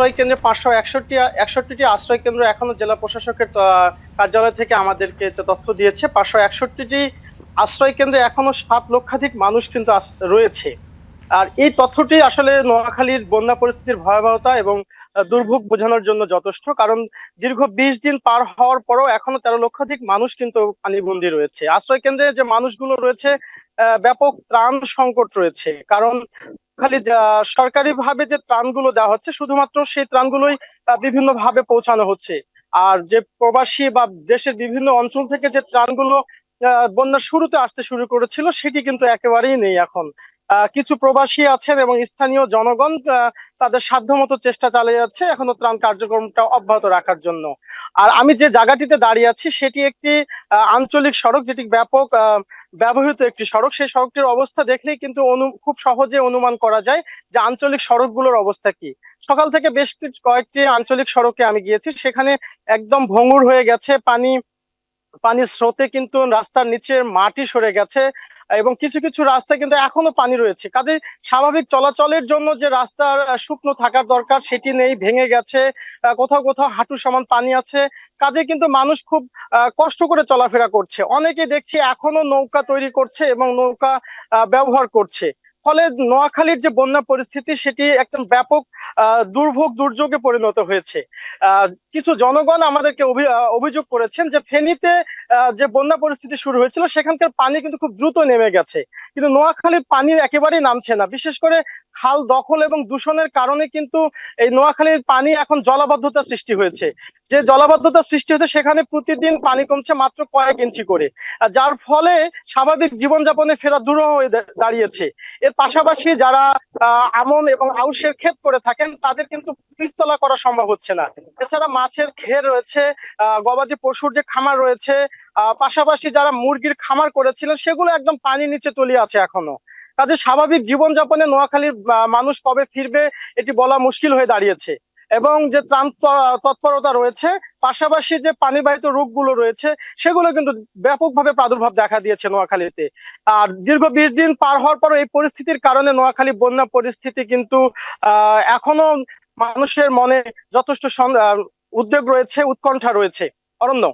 আশ্রয় কেন্দ্রে 561টি আশ্রয় কেন্দ্র এখনো জেলা প্রশাসকের কার্যালয় থেকে আমাদেরকে তথ্য দিয়েছে। 561টি আশ্রয় কেন্দ্রে এখনো 7 লক্ষাধিক মানুষ কিন্তু রয়েছে। আর এই তথ্যটি আসলে নোয়াখালীর বন্যা পরিস্থিতির ভয়াবহতা এবং দুর্ভোগ বোঝানোর জন্য যথেষ্ট। কারণ দীর্ঘ 20 দিন পার হওয়ার পরও এখনো 13 লক্ষাধিক মানুষ কিন্তু পানিবন্দী রয়েছে। আশ্রয় কেন্দ্রে যে মানুষগুলো রয়েছে, ব্যাপক ত্রাণ সংকট রয়েছে। কারণ খালি সরকারি ভাবে যে ত্রাণগুলো দেওয়া হচ্ছে, শুধুমাত্র সেই ত্রাণগুলোই বিভিন্ন ভাবে পৌঁছানো হচ্ছে। আর যে প্রবাসী বা দেশের বিভিন্ন অঞ্চল থেকে যে ত্রাণগুলো বন্যার শুরুতে আসতে শুরু করেছিল, সেটি কিন্তু একেবারেই নেই এখন। কিছু প্রবাসী আছেন এবং স্থানীয় জনগণ তাদের সাধ্যমতো চেষ্টা চালিয়ে যাচ্ছে এখনো ত্রাণ কার্যক্রমটা অব্যাহত রাখার জন্য। আর আমি যে জায়গাটিতে দাঁড়িয়ে আছি সেটি একটি আঞ্চলিক সড়ক, যেটি ব্যাপক ব্যবহৃত একটি সড়ক। সেই সড়কটির অবস্থা দেখলেই কিন্তু খুব সহজে অনুমান করা যায় যে আঞ্চলিক সড়কগুলোর অবস্থা কি। সকাল থেকে বেশ কয়েকটি আঞ্চলিক সড়কে আমি গিয়েছি, সেখানে একদম ভঙ্গুর হয়ে গেছে। পানির স্রোতে কিন্তু রাস্তার নিচে মাটি সরে গেছে এবং কিছু কিছু রাস্তা কিন্তু এখনো পানি রয়েছে। কাজে স্বাভাবিক চলাচলের জন্য যে রাস্তার শুকনো থাকার দরকার সেটি নেই, ভেঙে গেছে। কোথাও কোথাও হাঁটু সমান পানি আছে। কাজে কিন্তু মানুষ খুব কষ্ট করে চলাফেরা করছে। অনেকে দেখছি এখনো নৌকা তৈরি করছে এবং নৌকা ব্যবহার করছে। ফলে নোয়াখালীর যে বন্যা পরিস্থিতি সেটি একদম ব্যাপক দুর্ভোগ দুর্যোগে পরিণত হয়েছে। কিছু জনগণ আমাদেরকে অভিযোগ করেছেন যে ফেনীতে যে বন্যা পরিস্থিতি শুরু হয়েছিল সেখানকার পানি কিন্তু খুব দ্রুত নেমে গেছে, কিন্তু নোয়াখালীর পানি একেবারেই নামছে না। বিশেষ করে খাল দখল এবং দূষণের কারণে কিন্তু এই নোয়াখালীর পানি এখন জলাবদ্ধতা সৃষ্টি হয়েছে। যে জলাবদ্ধতা সৃষ্টি হয়েছে সেখানে প্রতিদিন পানি কমছে মাত্র কয়েক ইঞ্চি করে, যার ফলে স্বাভাবিক জীবনযাপনে ফেরা দুরূহ হয়ে দাঁড়িয়েছে। এর পাশাপাশি যারা আমন এবং আউশের ক্ষেত করে থাকেন তাদের কিন্তু বীজতলা করা সম্ভব হচ্ছে না। এছাড়া মাছের ঘের রয়েছে, গবাদি পশুর যে খামার রয়েছে, পাশাপাশি যারা মুরগির খামার করেছিলেন সেগুলো একদম পানির নিচে তলিয়ে আছে এখনো। কাজে স্বাভাবিক জীবনযাপনে নোয়াখালীর মানুষ কবে ফিরবে এটি বলা মুশকিল হয়ে দাঁড়িয়েছে। এবং যে ত্রাণ তৎপরতা রয়েছে, পাশাপাশি যে পানিবাহিত রোগগুলো রয়েছে সেগুলো কিন্তু ব্যাপকভাবে প্রাদুর্ভাব দেখা দিয়েছে নোয়াখালীতে। আর দীর্ঘ 20 দিন পার হওয়ার পর এই পরিস্থিতির কারণে নোয়াখালী বন্যা পরিস্থিতি কিন্তু এখনো মানুষের মনে যথেষ্ট উদ্বেগ রয়েছে, উৎকণ্ঠা রয়েছে। অরণ্য।